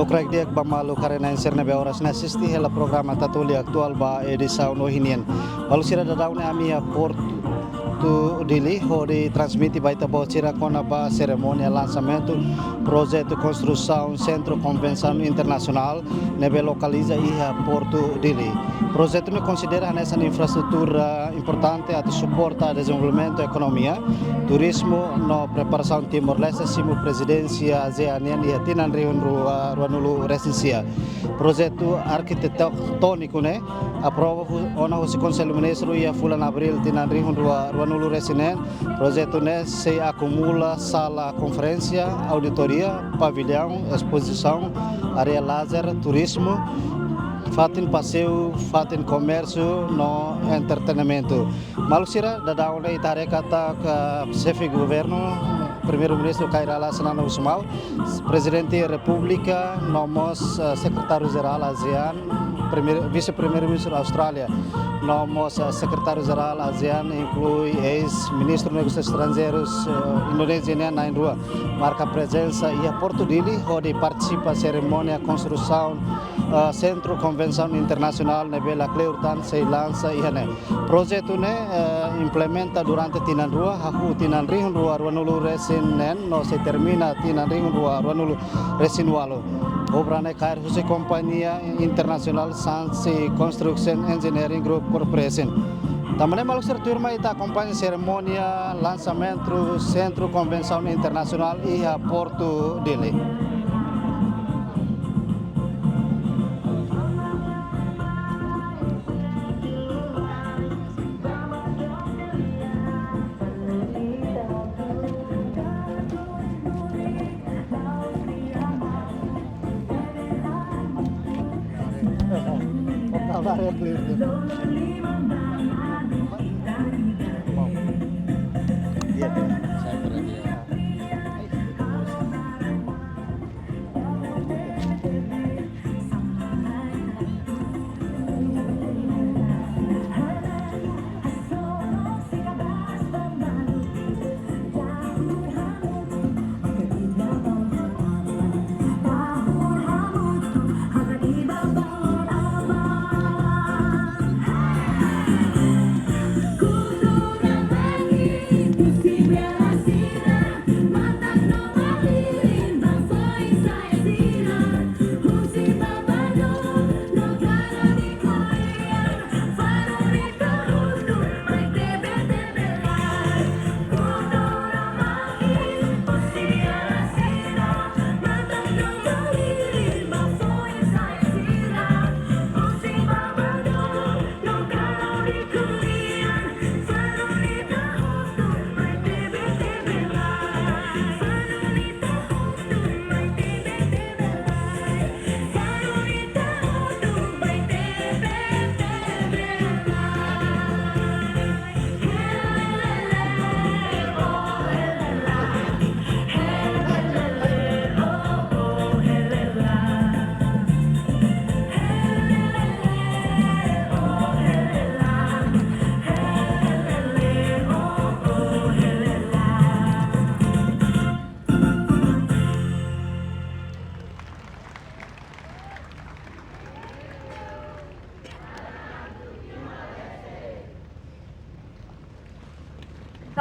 Lucrag diak ba malu karena inser na oras na assisti hela programa TATOLI ATUÁL ba edição no hinian. Walau sira dadau na ami a Porto dili ho di transmiti baita bo sira kona ba ceremonia lançamento projetu konstrusaun Sentru Konvensaun Internasional nebe localiza iha Porto dili. Projeto ne considera nessa infraestrutura importante a suporta a desenvolvimento economia, turismo no preparação Timor-Leste simo presidência ASEAN e tinan riun ruanulu residencia. Projeto arquitetônico ne aprova ona o Conselho Ministro ia fulan abril tinan riun ruanulu residência. Projeto ne se acumula sala conferência, auditoria, pavilhão, exposição, área lazer, turismo, fatin passeio, fatin comércio, no entretenimento. Malusira dadau na itare kata ke chefe governo, primeiro-ministro Kairala Senana Usmal, presidente da República, nomos secretário-geral ASEAN, vice-primeiro-ministro Austrália, nomos secretário-geral ASEAN, inclui ex-ministro de Negócios Estrangeiros Indonésia na rua, marca presença e a Porto Dili, onde participa cerimônia construção Sentru Konvensaun Internasional nebela Kleurtan sei lansa ihane. Projetu ne implementa durante tinan rua hahu tinan rihun rua ruanulu resinen no se termina tinan rihun rua ruanulu resinualo. Obra ne kair husi Companhia Internacional Sansi Construction Engineering Group Corporation. Tamane maluk serturma ita acompanha cerimônia lançamento Sentru Konvensaun Internasional iha Porto Dili.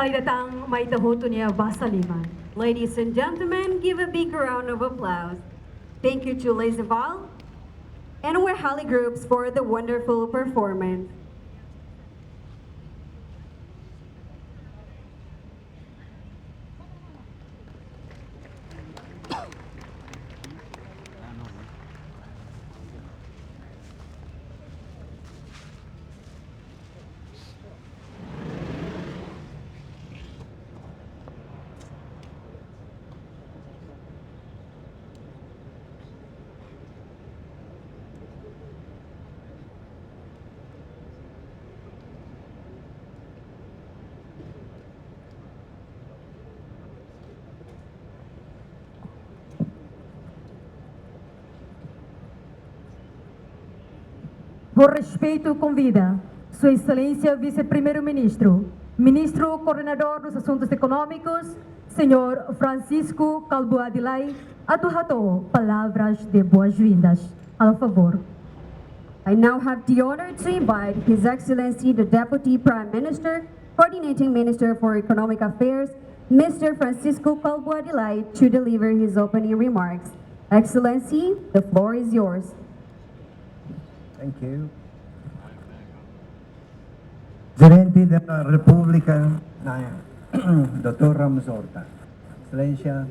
Kalidatang maitahoto niya Basaliman. Ladies and gentlemen, give a big round of applause. Thank you to Lezeval and our Halley groups for the wonderful performance. Por respeito, convida Sua Excelência Vice-Primeiro-Ministro, Ministro Coordenador dos Assuntos Econômicos, Senhor Francisco Calbuadilai, Ato Hato, palavras de boas-vindas. Ao favor. I now have the honor to invite His Excellency the Deputy Prime Minister, Coordinating Minister for Economic Affairs, Mr. Francisco Calvo Adilay, to deliver his opening remarks. Excellency, the floor is yours. Thank you. Presidente de la República, Dr. Ramos Horta. Excelencia,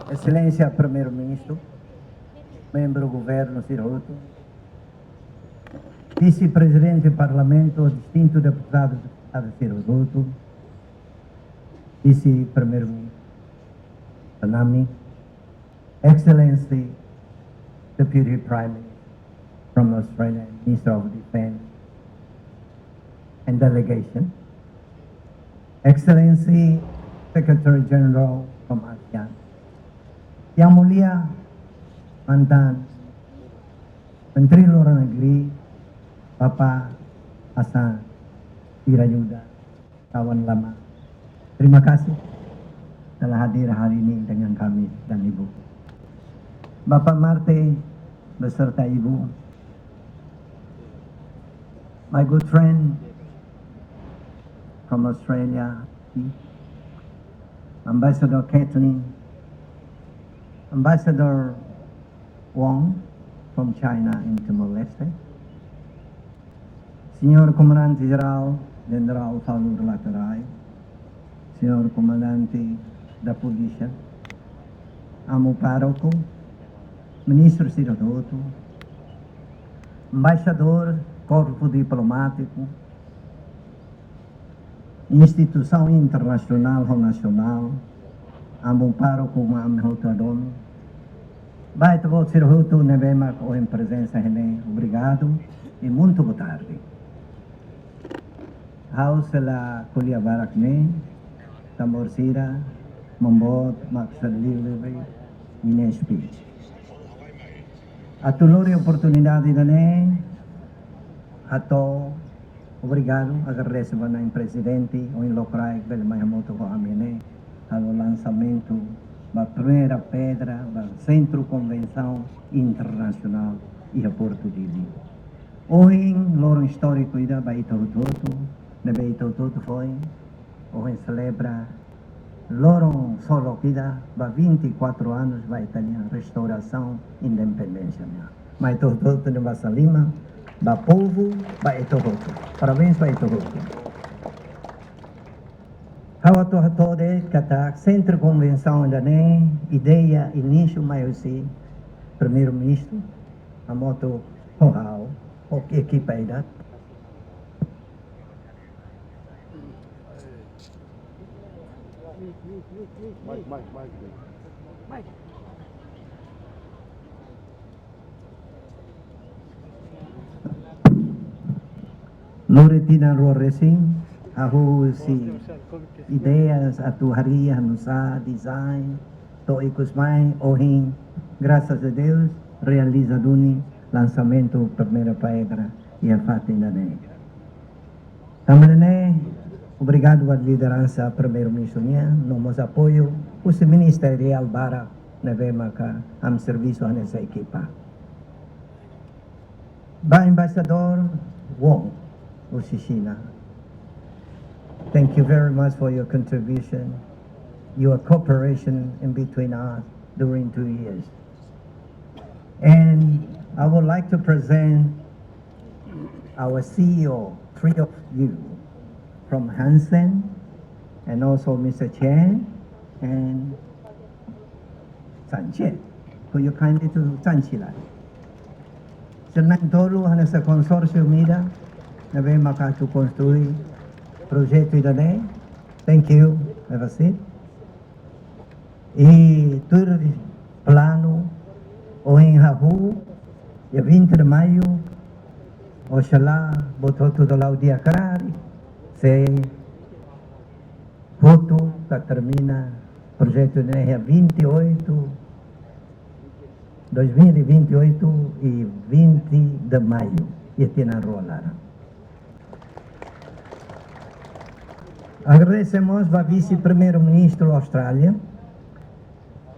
Excelência Primeiro-Ministro, membro do Governu Siroto, Vice-Presidente do Parlamento, distinto deputado do Estado de Siroto, Vice-Primeiro-Ministro Sanami, Excellency Deputy Prime Minister from Australia, Minister of Defense and Delegation, Excellency Secretary General from ASEAN, Yang Mulia mantan Menteri Luar Negeri Bapak Hasan Wirayuda, kawan lama. Terima kasih telah hadir hari ini dengan kami dan Ibu. Bapak Marte beserta Ibu, my good friend from Australia, Ambassador Kathleen, Ambassador Wong from China in Timor-Leste, Signor Comandante Geral Jenderal Salur Laterai, Signor Comandante da Polícia, Amo Pároco, Ministro Siroto, Embaixador, Corpo Diplomático, Instituição Internacional ou Nacional, Amo Pároco, Amo Rotadon, Baita Vot Siroto, Nevema, com em presença, obrigado e muito boa tarde. House la Kuliah Barak ne, Tambor Sira, Membot, Maksud Livre, Mine Speech. Atulori oportunidade ne, ato, obrigado, agar receba na Presidente, o em Locrai, bel mayamoto ko amine, ao lançamento da primeira pedra do Sentru Konvensaun Internasional e a Porto de Li. Hoje, loro histórico ida baita todo, na baita todo foi, hoje celebra loro solo ida, ba 24 anos vai Itália restauração independência. Mas todo na Basa Lima, ba povo, baita todo. Parabéns baita todo. Hawa de kata Sentru Konvensaun Internasional, ideia início maior-se, primeiro-ministro, a moto Hohau, o equipa ida. Loretina Roresin, aku si ideias atu haria nusa design to ikusmai ohing graças a Deus realizaduni lançamento primeira pedra e a fatina ne. Também obrigado à liderança primeiro-ministro niya, nomos apoio o ministerial bara na vemaka am serviço nessa equipa. Ba Embaixador Wong, o China. Thank you very much for your contribution, your cooperation in between us during 2 years. And I would like to present our CEO, 3 of you, from Hansen, and also Mr. Chen and Sanchez. Could you kindly to Sanchila? Senang tolu hana sa consortium mida, na be makatu construir projeto idane. Thank you, have a seat. E tur plano o em Rahu, dia 20 de maio, oxalá botou tudo lá o dia carari, se voto que termina projeto de dia 28 2028 y 20 de mayo. Y tienen rolar. Agradecemos al vice-primeiro-ministro da Austrália,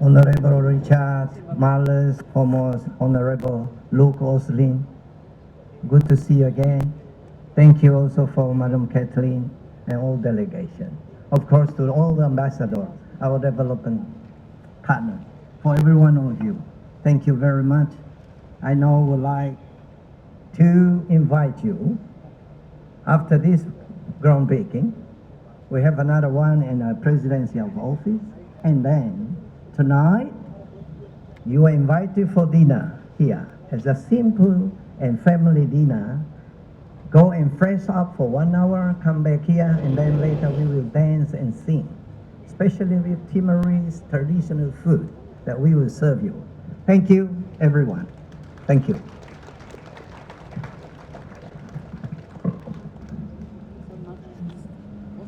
Honorable Richard Marles, como Honorable Luke Oslin. Good to see you again. Thank you also for Madam Kathleen and all delegation. Of course, to all the ambassadors, our development partner, for every one of you. Thank you very much. I now would like to invite you, after this groundbreaking, we have another one in a presidency of office, and then tonight you are invited for dinner here as a simple and family dinner. Go and fresh up for 1 hour, come back here, and then later we will dance and sing, especially with Timorese traditional food that we will serve you. Thank you, everyone. Thank you.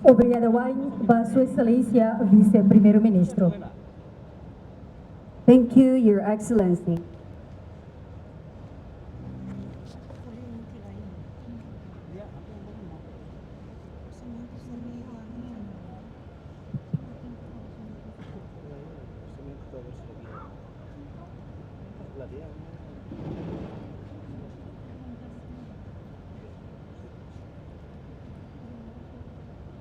Obrigada, Wayne, para Sua Excelência, Vice-Primeiro-Ministro. Thank you, Your Excellency.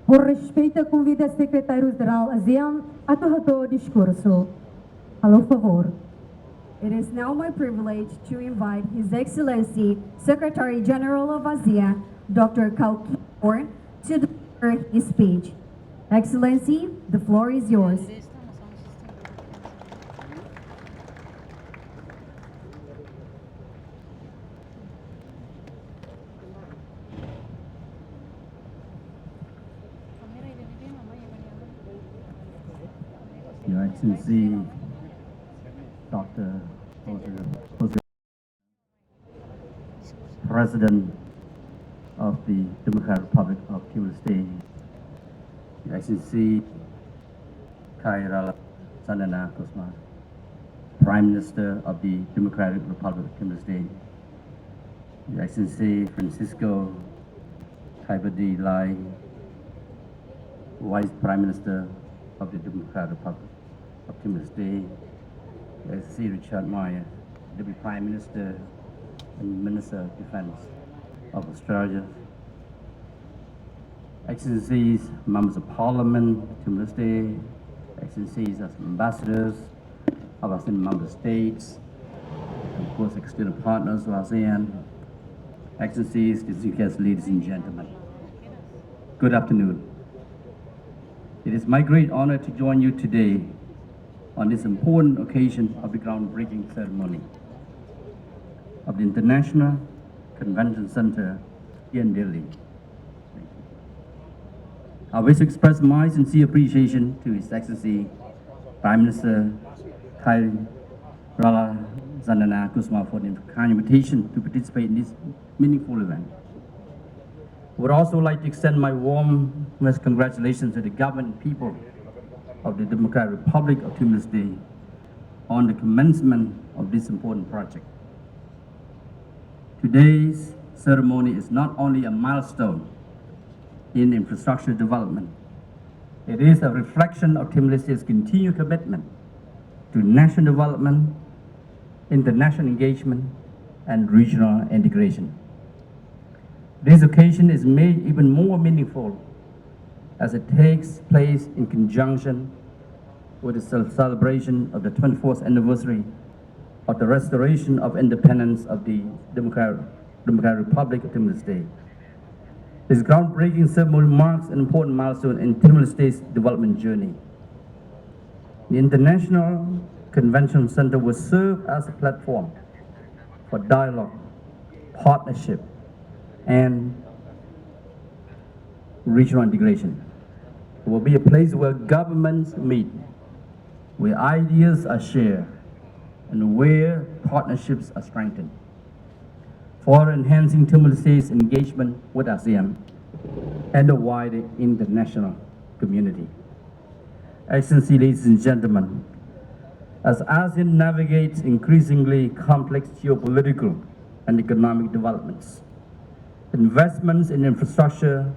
Por respeito, convido a Secretário-Geral ASEAN a tomar o discurso. Alô, favor. It is now my privilege to invite His Excellency, Secretary General of ASEAN, Dr. Kau Kior, to deliver his speech. Excellency, the floor is yours. Your Excellency, Dr. Jose, President of the Democratic Republic of Timor-Leste, Your Excellency, Kairala Sanana Kusma, Prime Minister of the Democratic Republic of Timor-Leste, Your Excellency Francisco Kaibadi Lai, Vice Prime Minister of the Democratic Republic of Timor-Leste, Your Excellency Richard Meyer, Deputy Prime Minister and Minister of Defense of Australia, Excellencies, Members of Parliament, Timor-Leste, Excellencies as Ambassadors of ASEAN Member States, and of course external partners of ASEAN, Excellencies, distinguished guests, ladies and gentlemen. Good afternoon. It is my great honor to join you today on this important occasion of the groundbreaking ceremony of the International Convention Center here in Delhi. Thank you. I wish to express my sincere appreciation to His Excellency Prime Minister Kairala Zanana Kusma for the kind invitation to participate in this meaningful event. I would also like to extend my warmest congratulations to the government and people of the Democratic Republic of Timor-Leste on the commencement of this important project. Today's ceremony is not only a milestone in infrastructure development, it is a reflection of Timor-Leste's continued commitment to national development, international engagement, and regional integration. This occasion is made even more meaningful as it takes place in conjunction with the celebration of the 24th anniversary of the restoration of independence of the Democratic Republic of Timor-Leste. This groundbreaking ceremony marks an important milestone in Timor-Leste's development journey. The International Convention Center will serve as a platform for dialogue, partnership, and regional integration. It will be a place where governments meet, where ideas are shared, and where partnerships are strengthened, for enhancing Timor-Leste's engagement with ASEAN and the wider international community. Excellency, ladies and gentlemen, as ASEAN navigates increasingly complex geopolitical and economic developments. Investments in infrastructure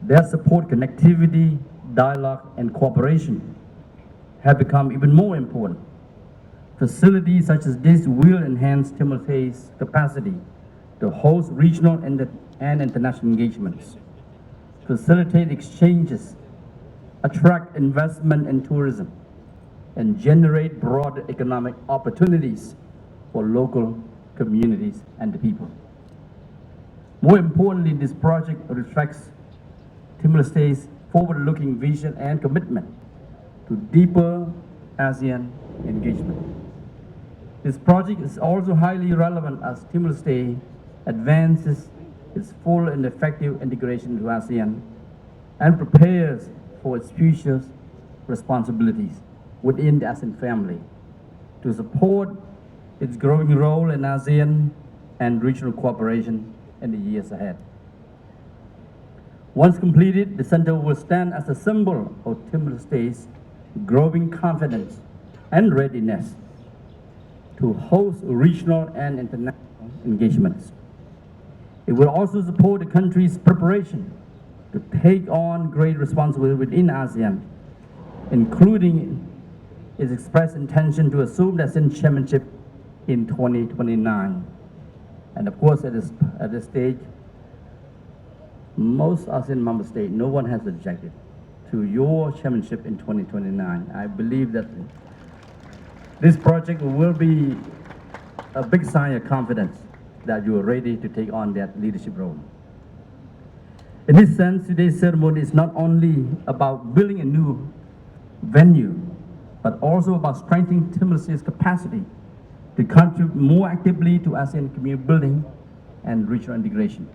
that support connectivity, dialogue, and cooperation have become even more important. Facilities such as this will enhance Timor-Leste's capacity to host regional and international engagements, facilitate exchanges, attract investment and tourism, and generate broad economic opportunities for local communities and the people. More importantly, this project reflects Timor-Leste's forward-looking vision and commitment to deeper ASEAN engagement. This project is also highly relevant as Timor-Leste advances its full and effective integration into ASEAN and prepares for its future responsibilities within the ASEAN family to support its growing role in ASEAN and regional cooperation in the years ahead. Once completed, the center will stand as a symbol of Timor-Leste's growing confidence and readiness to host regional and international engagements. It will also support the country's preparation to take on great responsibility within ASEAN, including its expressed intention to assume the ASEAN chairmanship in 2029. And of course, at this stage, most ASEAN member states, no one has objected to your chairmanship in 2029. I believe that this project will be a big sign of confidence that you are ready to take on that leadership role. In this sense, today's ceremony is not only about building a new venue, but also about strengthening Timor-Leste's capacity to contribute more actively to ASEAN community building and regional integration.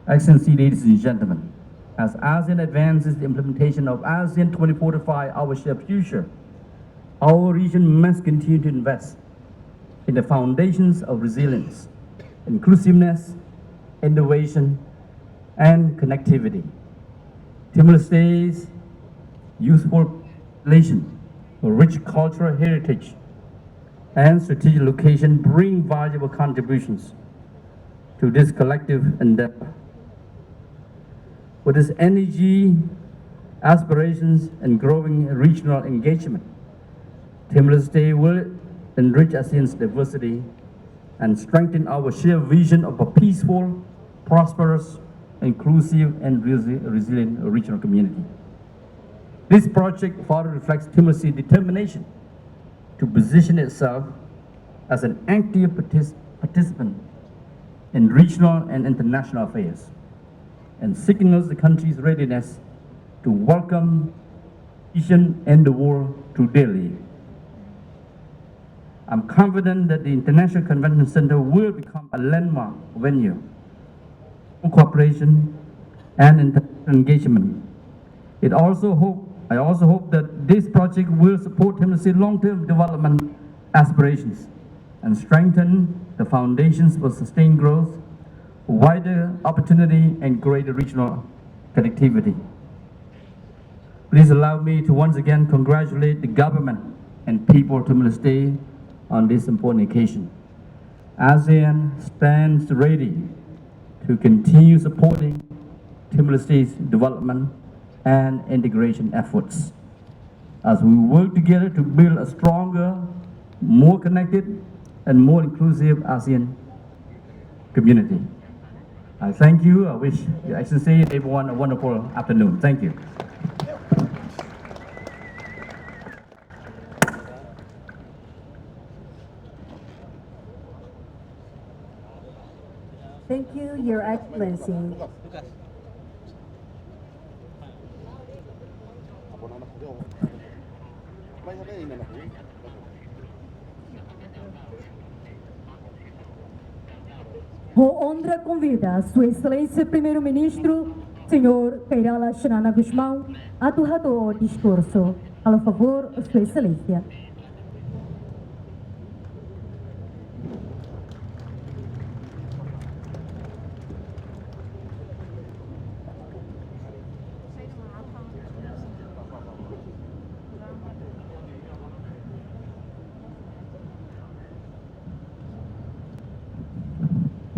Excellency, ladies and gentlemen, as ASEAN advances the implementation of ASEAN 2045, our shared future, our region must continue to invest in the foundations of resilience, inclusiveness, innovation, and connectivity. Timor-Leste's youthful population, rich cultural heritage, and strategic location bring valuable contributions to this collective endeavor. With its energy, aspirations, and growing regional engagement, Timor-Leste will enrich ASEAN's diversity and strengthen our shared vision of a peaceful, prosperous, inclusive, and resilient regional community. This project further reflects Timor-Leste's determination to position itself as an active participant in regional and international affairs, and signals the country's readiness to welcome Asian and the world to Delhi. I'm confident that the International Convention Center will become a landmark venue for cooperation and international engagement. I also hope that this project will support Timor-Leste's long-term development aspirations and strengthen the foundations for sustained growth, wider opportunity, and greater regional connectivity. Please allow me to once again congratulate the government and people of Timor-Leste on this important occasion. ASEAN stands ready to continue supporting Timor-Leste's development and integration efforts as we work together to build a stronger, more connected, and more inclusive ASEAN community. I thank you. I wish Your Excellency and everyone a wonderful afternoon. Thank you. Thank you, Your Excellency. O honra convida Sua Excelência Primeiro-Ministro, Senhor Kairala Xanana Guzmão, a tomar o discurso. A favor, Sua Excelência.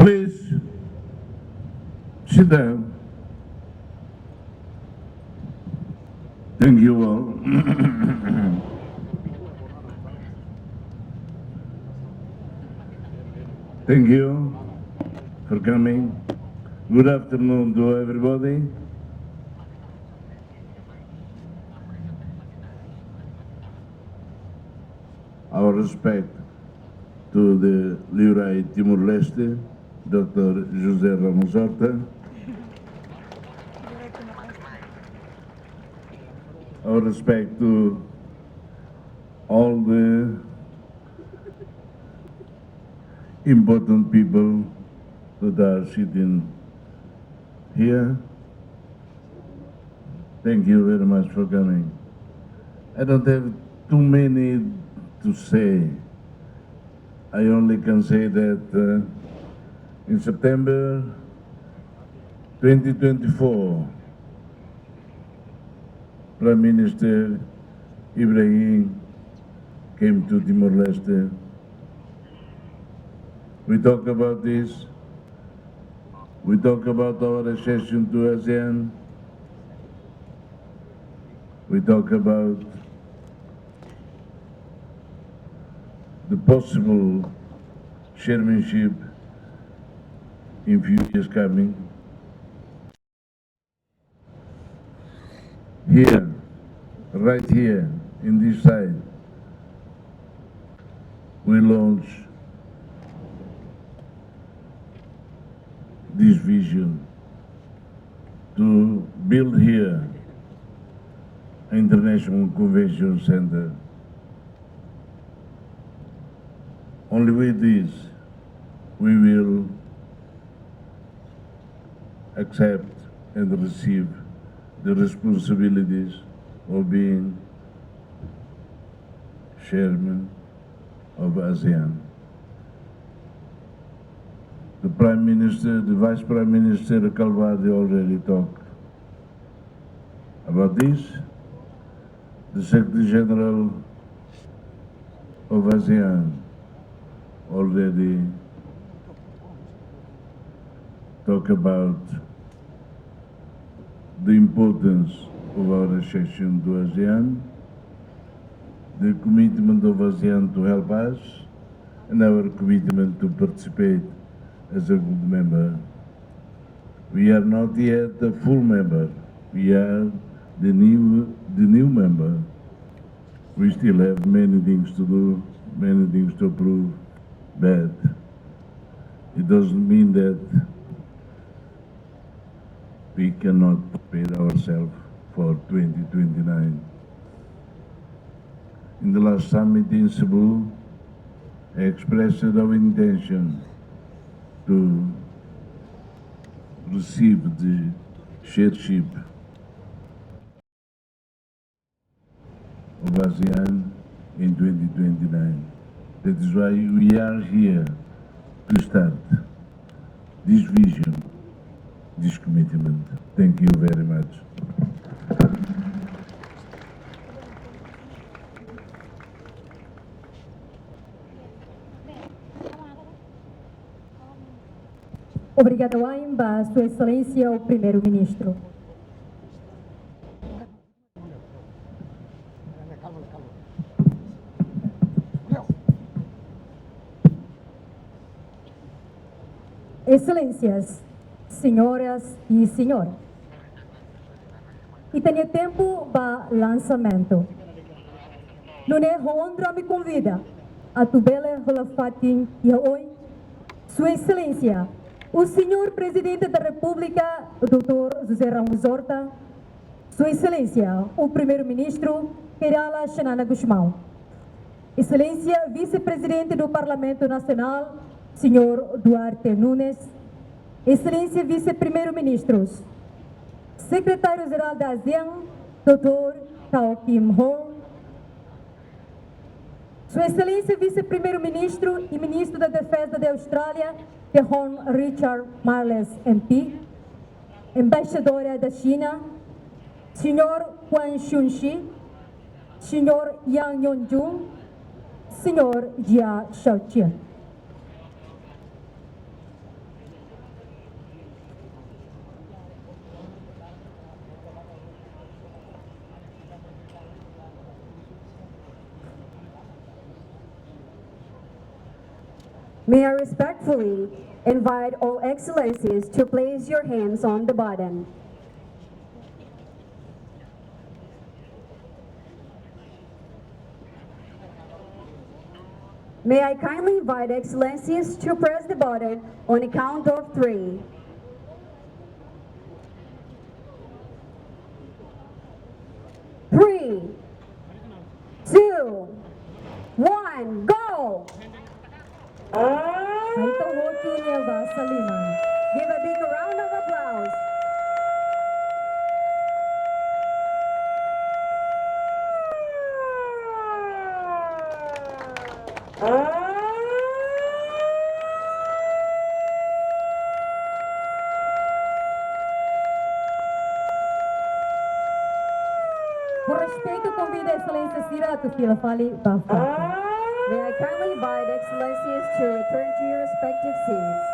Please sit down. Thank you all. Thank you for coming. Good afternoon to everybody. Our respect to the Liurai Timor-Leste, Dr. José Ramos Horta. Our respect to all the important people that are sitting here. Thank you very much for coming. I don't have too many to say. I only can say that in September 2024, Prime Minister Ibrahim came to Timor-Leste. We talk about this. We talk about our accession to ASEAN. We talk about the possible chairmanship in few years coming. Here, right here, in this side, we launch this vision to build here an international convention center. Only with this, we will accept and receive the responsibilities of being chairman of ASEAN. The Prime Minister, the Vice Prime Minister Calvade already talked about this. The Secretary General of ASEAN already talked about the importance of our accession to ASEAN, the commitment of ASEAN to help us, and our commitment to participate as a good member. We are not yet a full member. We are the new member. We still have many things to do, many things to approve, but it doesn't mean that we cannot prepare ourselves for 2029. In the last summit in Cebu, I expressed our intention to receive the chairship of ASEAN in 2029. That is why we are here to start this vision, this commitment. Thank you very much. Obrigada, Waimba, Sua Excelência, o Primeiro-Ministro. Excelências, senhoras e senhores, e tenha tempo para lançamento. Não é onde me convida a tubela holafatin e hoje, Sua Excelência, o Senhor Presidente da República, o Dr. José Ramos Horta, Sua Excelência, o Primeiro-Ministro, Kerala Xanana Gusmão, Excelência Vice-Presidente do Parlamento Nacional, Senhor Duarte Nunes, Excelência Vice-Primeiro-Ministros, Secretário-Geral da ASEAN, Dr. Tao Kim Ho, Sua Excelência Vice-Primeiro-Ministro e Ministro da Defesa da Austrália, Hon Richard Marles MP, Embaixadora da China, Senhor Huan Xunxi, Senhor Yang Yonjun, Senhor Jia Shaoqian. May I respectfully invite all excellencies to place your hands on the button. May I kindly invite excellencies to press the button on a count of 3. Three, two, one, go! Ito hotu niya basa 5. Give a big round of applause. Por respeito, convido a Excelência Cira to fila fali bafata. May I kindly invite excellencies to return to your respective seats.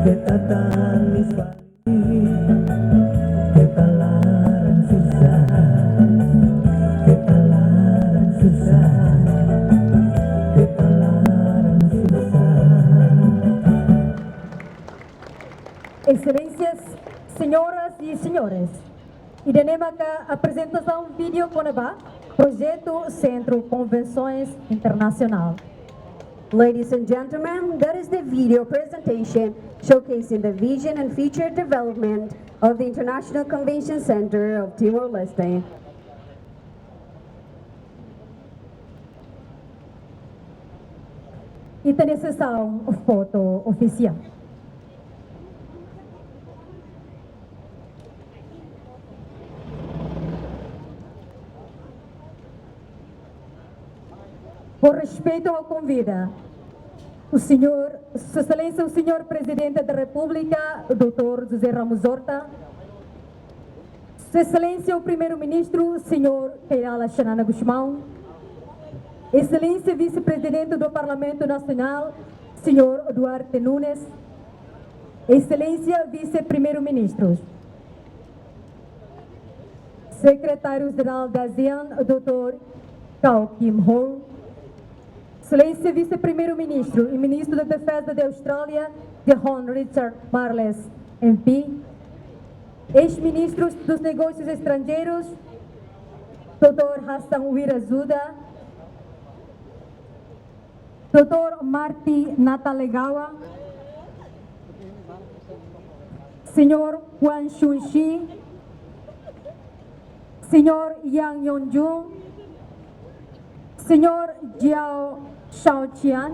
ketatanis ketalaran susah, ketalaran susah, ketalaran susah. Excelências, senhoras e senhores, iremos a apresentação vídeo com a projeto Sentru Konvensaun Internasional. Ladies and gentlemen, that is the video presentation showcasing the vision and future development of the International Convention Center of Timor-Leste. E tem sessão foto oficial. Por respeito ao convida, Sua Excelência, o Senhor Presidente da República, o Dr. José Ramos Horta, Sua Excelência, o Primeiro-Ministro, Senhor Keirala Xanana Guzmão, Excelência Vice-Presidente do Parlamento Nacional, Senhor Duarte Nunes, Excelência Vice-Primeiro-Ministros, Secretário-Geral da ASEAN, Dr. Kau Kim Hong, Excelência Vice-Primeiro-Ministro e Ministro da Defesa da Austrália, John Richard Marles, MP, ex-ministros dos Negócios Estrangeiros, Dr. Hassan Wirazuda, Dr. Marty Natalegawa, Senhor Quan Shunxi, Senhor Yang Yongjun, Senhor Jiao Shaoqian,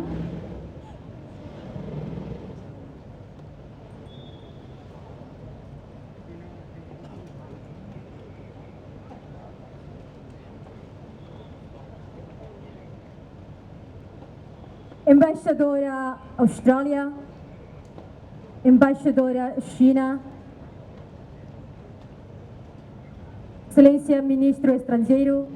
Embaixadora Austrália, Embaixadora China, Excelência Ministro Estrangeiro,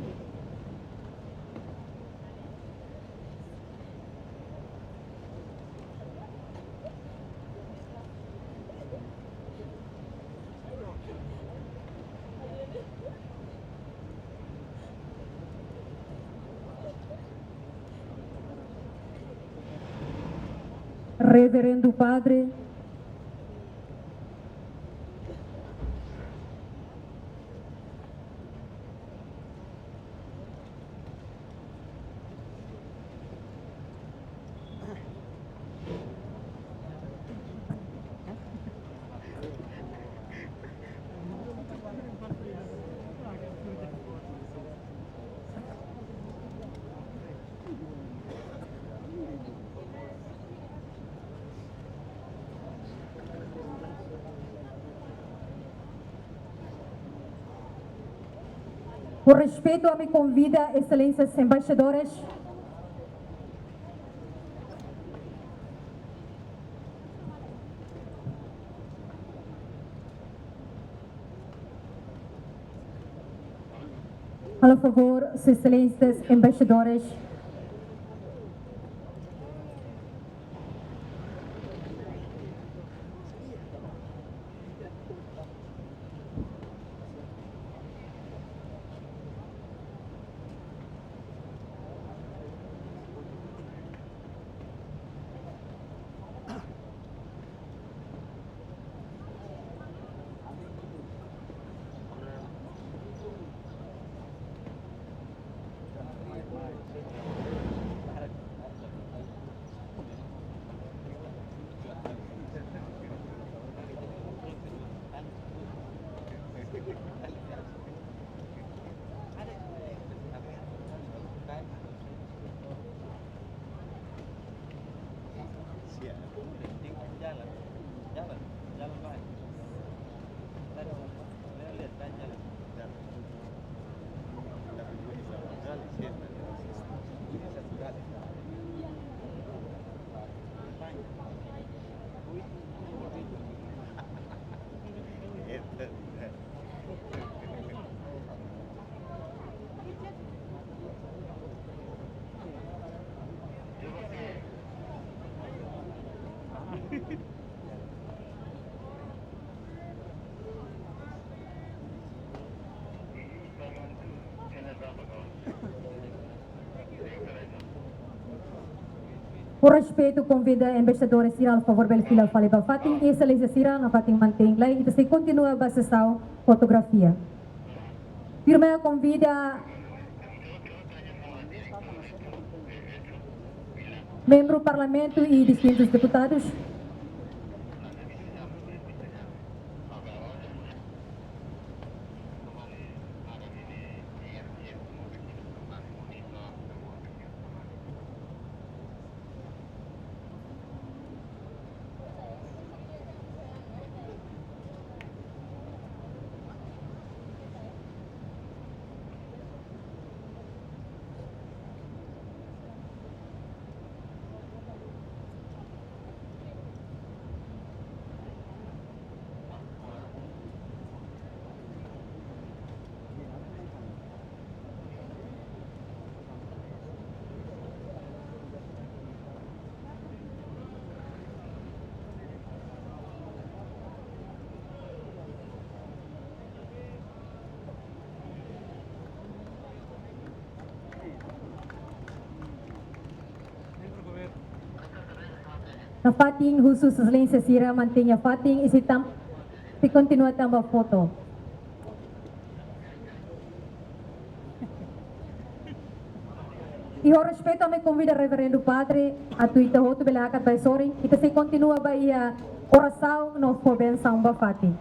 Reverendo Padre, por respeito a me convida, excelências embaixadoras, por favor, excelências embaixadoras, Por respeito, convida a embaixadora Cira, por favor, pela fila, fale para Fatim, e excelência Cira, na Fatim mantém lá, e você continua a sessão fotografia. Primeiro, convida membro do Parlamento e distintos deputados. Na Fatim, khusus excelência Cira, mantenha Fatim e se continua também a foto. E ao respeito, me convida reverendo padre a tuita hotu bela akat by sorry, e se continua ba ia oração no Konvensaun ba Fatim.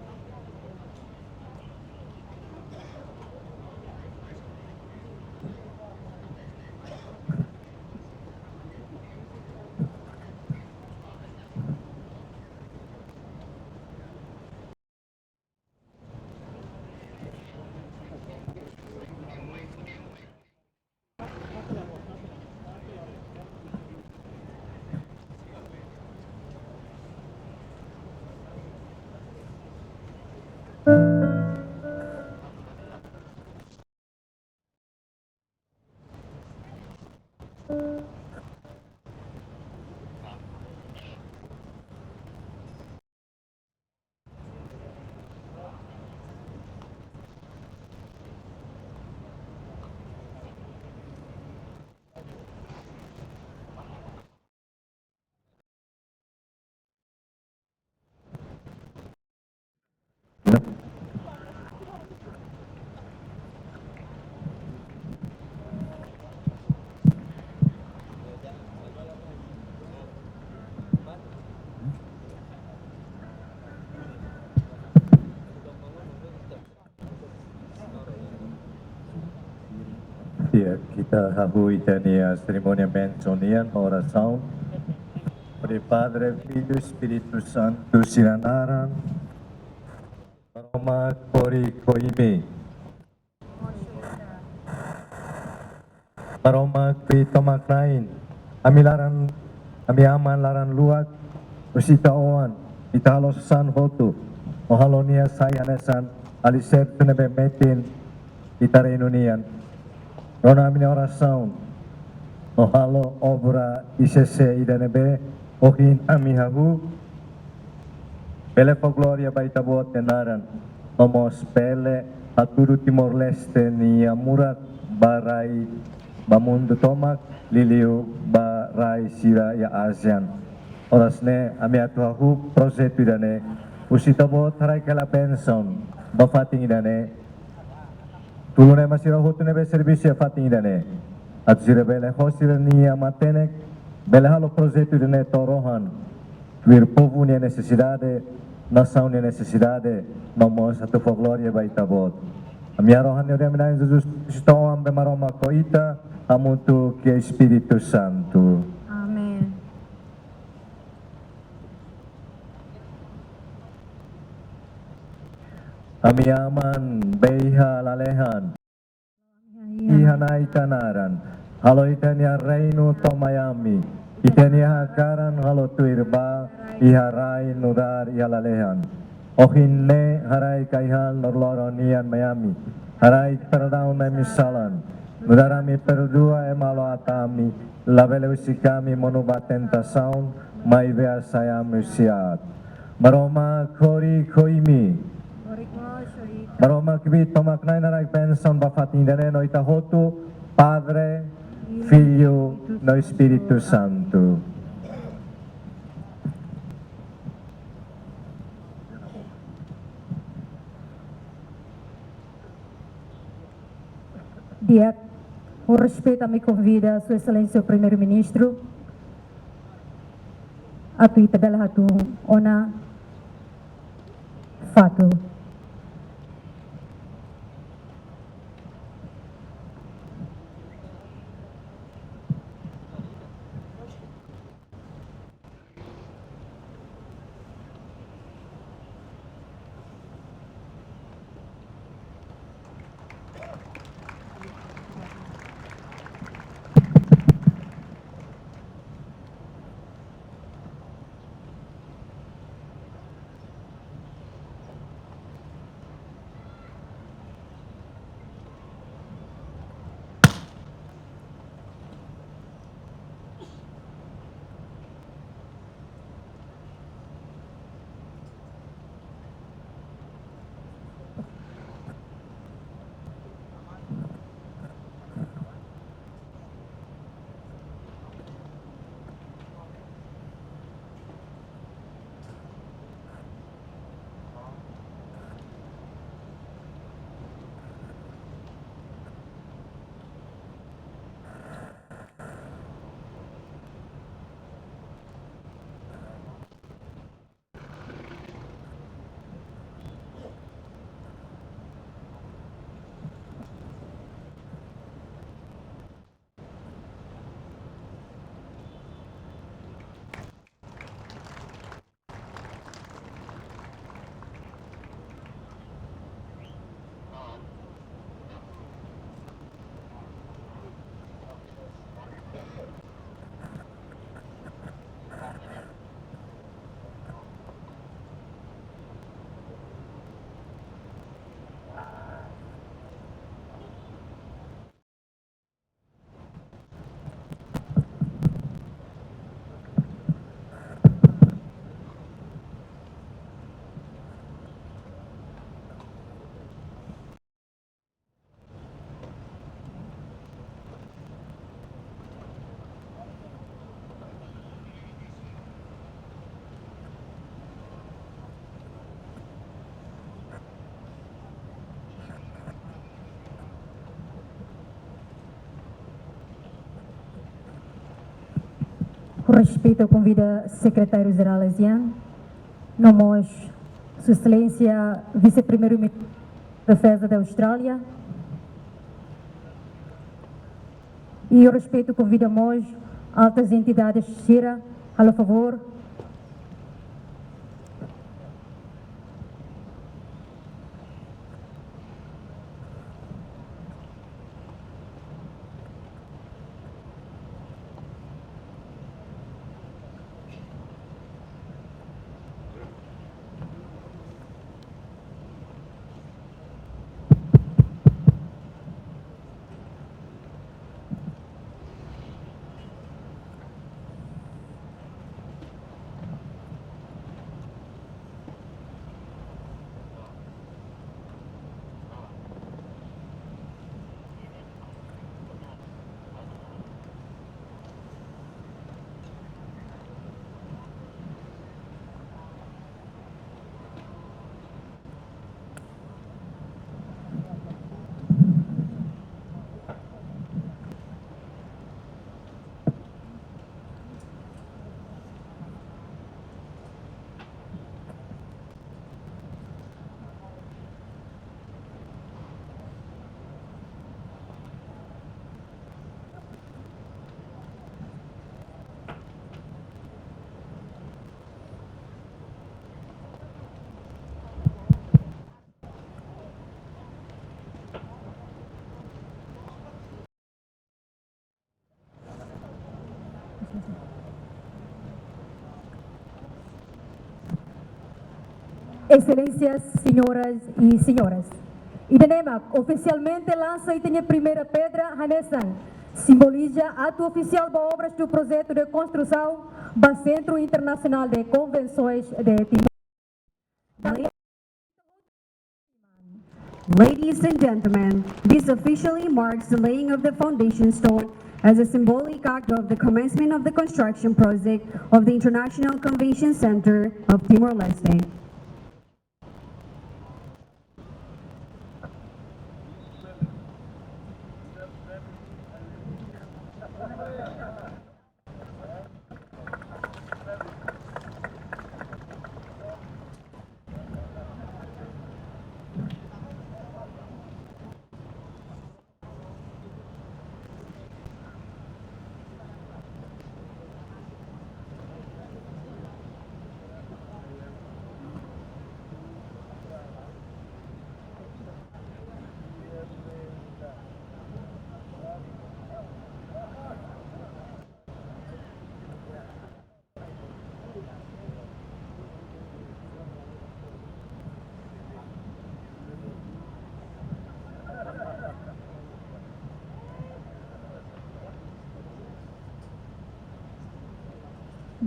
Ya, kita habui tania cerimoniamento sonian oração para Padre, Filho, Espírito Santo, sinanaran, Roma, Kori, Koime, Roma, Krito, Maknain, Amilaran, Amiaman, Laran, Luak, Usita Oan, Italo San Hotu, Ohalonia Sayanesan, Aliser Tunebe Metin, Itarenunian, Rona minha oração, no halo obra ICC idanebe, ohin amihahu, pele po gloria baita buat tenaran, nomos pele aturu Timor-Leste ni amurat barai bamundo tomak liliu barai sira ya ASEAN. Orasne ami atuhahu projetu idane, usita buat harai kala pension, bafating idane, tulunay masira hotu nebe servisyo fating idane at sira bele hosira niya matenek bele halo projeto idane torohan vir povo niya necesidade nação niya necesidade nomos atu for gloria baitabot amiarohan niya minayin Jesus Cristo ambe maroma koita amutu ke Espírito Santo. Amen. Amiaman beiha lalehan ihanay tanaran halo itanya reino tomayami itanya hakaran halo tuirba iharay nudar ihalalehan ohinne haray kaihal norloronian mayami haray perdaun memisalan nudarami perdua emalo atami labele usikami monubaten tasaun maivea saya musiat maroma kori koimi Maroma kibit tomaknay na nagpenson bafating dane no itahotu Padre, Filho, no Espírito Santo. Tiet, com respeito, me convida Sua Excelência o Primeiro-Ministro, a tuita bela hatu, ona, fato. Com respeito, convido o secretário-geral ASEAN, nomos Sua Excelência Vice-Primeiro-Ministro da Defesa da Austrália, e o respeito convidamos altas entidades de Xira, a favor. Excelências, senhoras e senhores, Idanemak oficialmente lança e tem a primeira pedra, Hanessan, simboliza ato oficial de obras do projeto de construção do Sentru Internasional de Konvensaun de Timor-Leste. Ladies and gentlemen, this officially marks the laying of the foundation stone as a symbolic act of the commencement of the construction project of the International Convention Center of Timor-Leste.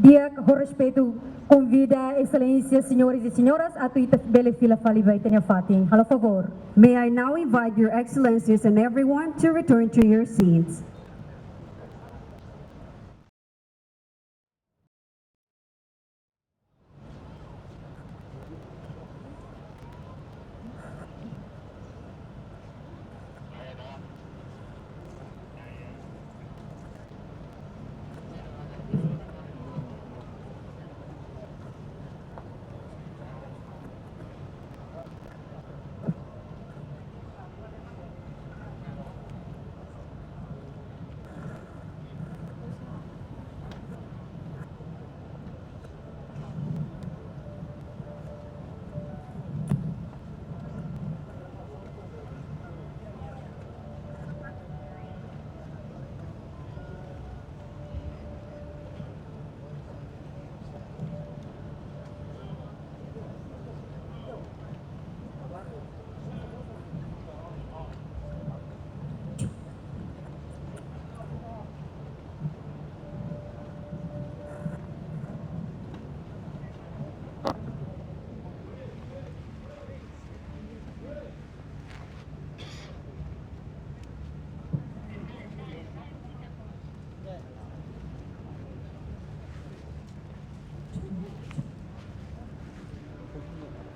Dia com respeito convida a excelência, senhores e senhoras, a tuita bela fila fali vai ter fatin. Por favor. May I now invite your excellencies and everyone to return to your seats.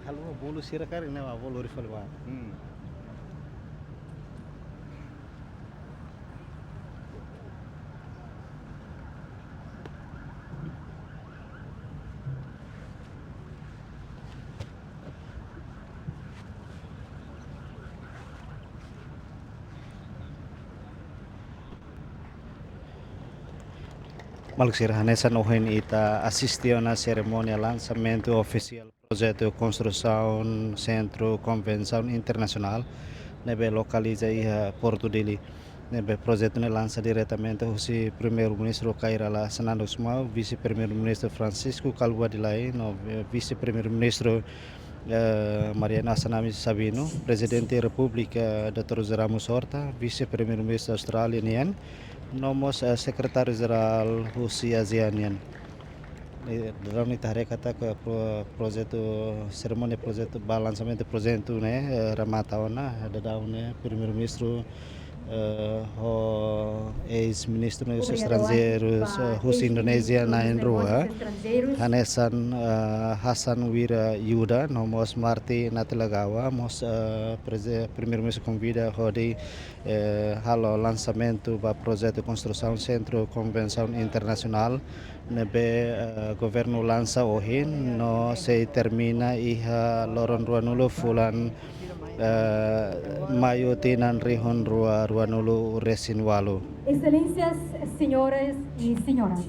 Halo, bolu sirakar ini apa bolu rifle ba? Malgsirhanesan ohin ita assistiu na cerimônia lançamento oficial projeto konstrusaun Sentru Konvensaun Internasional nebe localiza iha Porto Dili. Nebe projeto ne lança diretamente o primeiro-ministro Kairala Sanando Sumau, vice-primeiro-ministro Francisco Calvo Adilai, no vice-primeiro-ministro Mariana Sanami Sabino, presidente da República Dr. Ramos Horta, vice-primeiro-ministro australiano, nomos secretário-geral Rusia ASEAN. Dalam itahare kata ke projeto seremoni projeto balançamento projeto né ramataona ada daunnya primeiro-ministro o ex-ministro dos estrangeiros Rusia Indonesia na Rua Hanesan Hasan Wira Yuda nomos Marti Natilagawa mos primeiro-ministro convida hodi halo lançamento ba projeto konstrusaun Sentru Konvensaun Internasional nebe Governu lansa ohin no se termina iha loron ruanulu fulan mayo tinan rihon ruanulu resin walu. Excelências, senhoras e senhoras.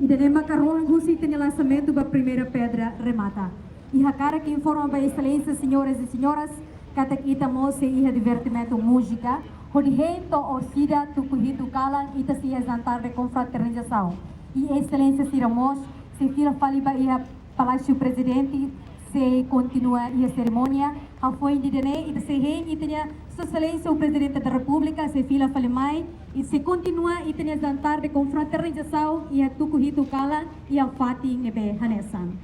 E denema carruagem Rusi tem lançamento da primeira pedra remata. E a cara que informa para excelências, senhoras e senhoras, kata kita mose iha divertimento música, hodi hento orsida tukuhitu kalan ita se exantar de confraternização. E excelência Siramos, se tira faliba iha Palácio Presidente, se continua a cerimônia, a foi de dene e se rei e tinha sua excelência o presidente da República, se fila falimai e se continua e tinha jantar de confraternização e a tukuhitu kala e a fati nebe hanesan.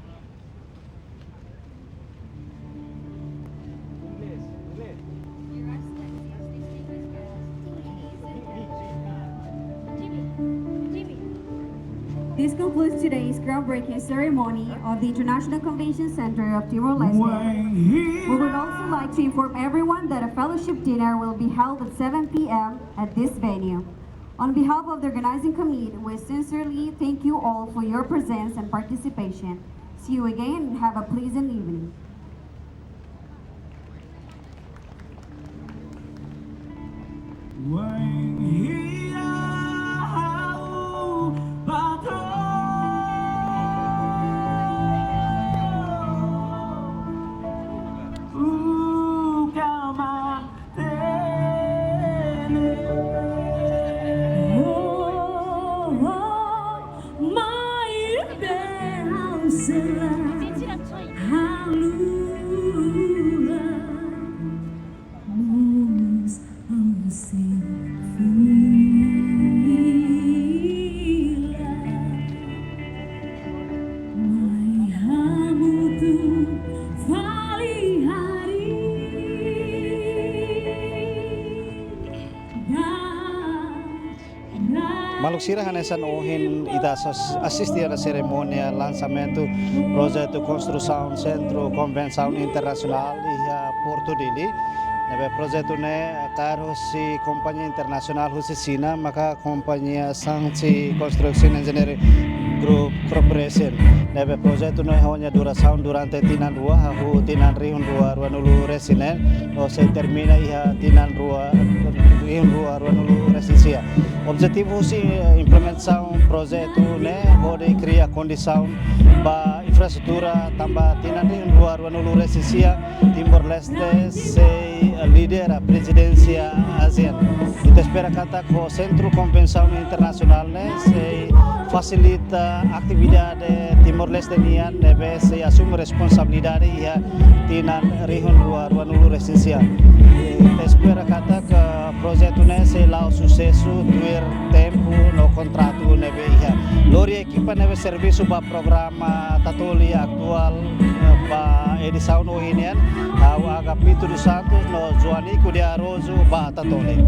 This concludes today's groundbreaking ceremony of the International Convention Center of Timor-Leste. We would also like to inform everyone that a fellowship dinner will be held at 7 p.m. at this venue. On behalf of the organizing committee, we sincerely thank you all for your presence and participation. See you again and have a pleasant evening. sira hanesan ohin ita assistir a ceremonia lançamento projetu konstrusaun Sentru Konvensaun Internasional iha Porto Dili. Nebe projetu ne karo si kompanיה internasional husi Sina maka kompanיה Sangsi Construction Engineering Group Corporation. Nebe projetu ne hanya durasaun durante tinan rua hahu tinan rihun rua nulu resinen o se termina iha tinan rua rihun rua nulu residencia. Objetivo husi implementação projetu ne hode cria condição ba infraestrutura tambah tinan rihun rua nulu residencia Timor-Leste se lidera a presidência ASEAN. Kita espera kata ko Sentru Konvensaun Internasional ne se facilita atividade Timor-Leste nian nebe se assume responsabilidade ia tinan rihun rua nulu residencia. Kita espera kata ke projeto ne se lau sucesso tuir tempo no contrato nebe ia. Lori equipa nebe serviço ba programa TATOLI Atual ba edição no inian ao agapito dos Santos no Joanico de Arrozo ba TATOLI.